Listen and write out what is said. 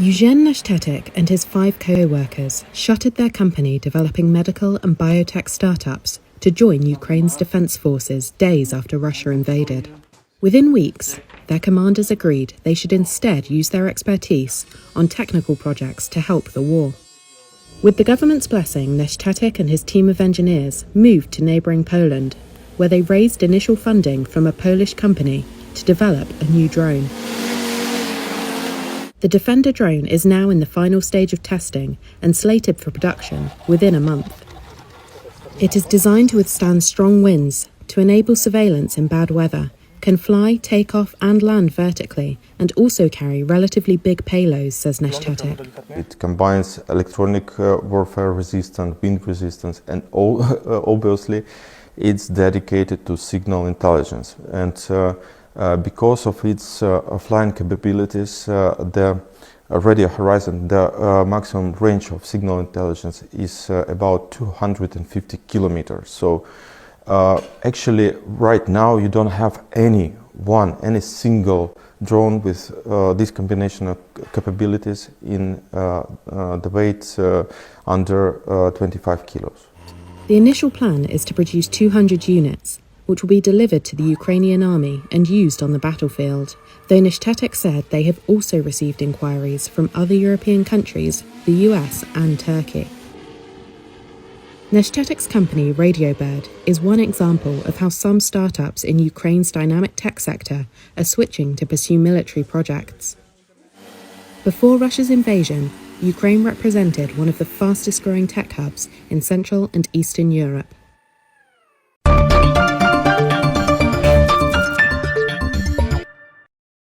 Eugene Nayshtetik and his 5 co-workers shuttered their company developing medical and biotech startups to join Ukraine's defense forces days after Russia invaded. Within weeks, their commanders agreed they should instead use their expertise on technical projects to help the war. With the government's blessing, Nayshtetik and his team of engineers moved to neighbouring Poland, where they raised initial funding from a Polish company to develop a new drone. The Defender drone is now in the final stage of testing and slated for production within a month. It is designed to withstand strong winds, to enable surveillance in bad weather, can fly, take off and land vertically, and also carry relatively big payloads, says Nayshtetik. It combines electronic warfare resistance, wind resistance, and obviously it's dedicated to signal intelligence. And because of its flying capabilities, the radio horizon, the maximum range of signal intelligence is about 250 kilometers. So actually, right now, you don't have any single drone with this combination of capabilities in the weight under 25 kilos. The initial plan is to produce 200 units, which will be delivered to the Ukrainian army and used on the battlefield, though Nayshtetik said they have also received inquiries from other European countries, the US and Turkey. Nayshtetik's company, Radiobird, is one example of how some startups in Ukraine's dynamic tech sector are switching to pursue military projects. Before Russia's invasion, Ukraine represented one of the fastest-growing tech hubs in Central and Eastern Europe.